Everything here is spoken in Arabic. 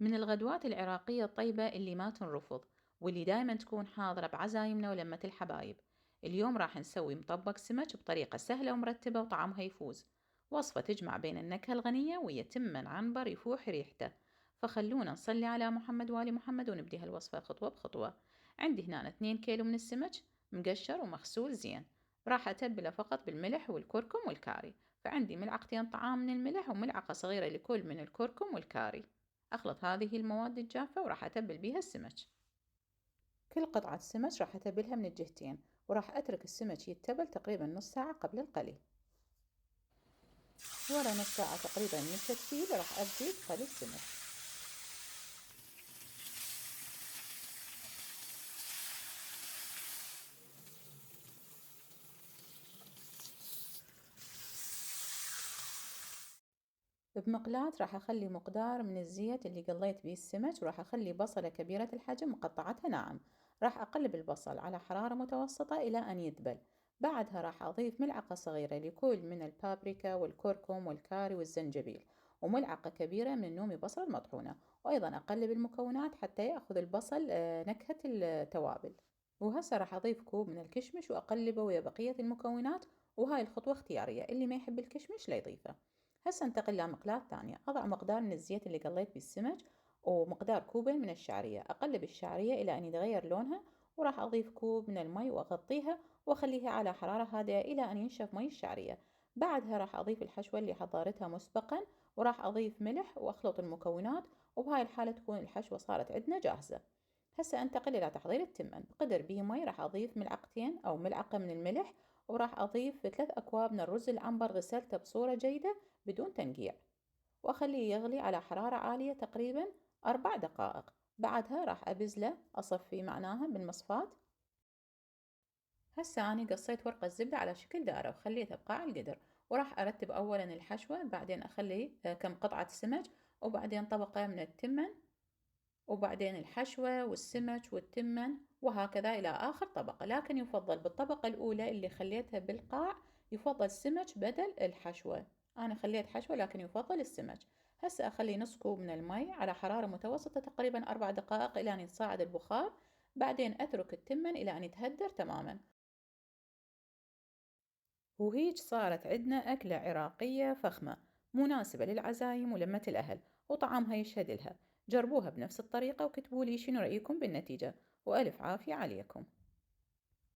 من الغدوات العراقية الطيبة اللي ما تنرفض، واللي دايما تكون حاضرة بعزايمنا ولمة الحبايب. اليوم راح نسوي مطبق سمك بطريقة سهلة ومرتبة وطعمها يفوز. وصفة تجمع بين النكهة الغنية ويتم عنبر يفوح ريحته. فخلونا نصلي على محمد وآل محمد ونبدي هالوصفة خطوة بخطوة. عندي هنا 2 كيلو من السمك مقشر ومغسول زين. راح أتبله فقط بالملح والكركم والكاري. فعندي ملعقتين طعام من الملح وملعقة صغيرة لكل من الكركم والكاري. أخلط هذه المواد الجافة وراح أتبل بيها السمك. كل قطعة سمك راح أتبلها من الجهتين، وراح أترك السمك يتبل تقريبا نص ساعة قبل القلي. ورا نص ساعة تقريبا من التتبيل راح أبدي بقلي السمك. بمقلاة راح أخلي مقدار من الزيت اللي قليت بيه السمك، وراح أخلي بصلة كبيرة الحجم مقطعتها ناعم. راح أقلب البصل على حرارة متوسطة إلى أن يذبل. بعدها راح أضيف ملعقة صغيرة لكل من البابريكا والكركم والكاري والزنجبيل، وملعقة كبيرة من نومي بصل المطحونة. وأيضا أقلب المكونات حتى يأخذ البصل نكهة التوابل. وهسه راح أضيف كوب من الكشمش وأقلبه ويا بقية المكونات. وهاي الخطوة اختيارية، اللي ما يحب الكشمش لا يضيفه. هسه انتقل لمقلاة ثانية، أضع مقدار من الزيت اللي قليت بالسمك ومقدار كوبين من الشعرية. أقلب الشعرية إلى أن يتغير لونها، وراح أضيف كوب من المي وأغطيها وأخليها على حرارة هادئة إلى أن ينشف مي الشعرية. بعدها راح أضيف الحشوة اللي حضرتها مسبقا، وراح أضيف ملح وأخلط المكونات. وبهاي الحالة تكون الحشوة صارت عندنا جاهزة. هسه أنتقل إلى تحضير التمن. بقدر بيه مي راح أضيف ملعقتين أو ملعقة من الملح، وراح أضيف 3 أكواب من الرز العنبر غسلته بصورة جيدة بدون تنقيع، وأخليه يغلي على حرارة عالية تقريبا 4 دقائق. بعدها راح أبزله أصفيه معناها بالمصفاة. هسه أني قصيت ورقة زبدة على شكل دائرة وخليتها بقاع القدر. وراح أرتب أولا الحشوة، بعدين أخلي كم قطعة سمك، وبعدين طبقة من التمن، وبعدين الحشوة والسمك والتمن، وهكذا إلى آخر طبقة. لكن يفضل بالطبقة الأولى اللي خليتها بالقاع يفضل سمك بدل الحشوة. أنا خليت حشوة لكن يفضل السمك. هسه أخلي نص كوب من المي على حرارة متوسطة تقريبا 4 دقائق إلى أن يتصاعد البخار. بعدين أترك التمن إلى أن يتهدر تماما. وهيج صارت عندنا أكلة عراقية فخمة، مناسبة للعزايم ولمة الأهل، وطعامها يشهد لها. جربوها بنفس الطريقة وكتبوا لي شنو رأيكم بالنتيجة، وألف عافية عليكم.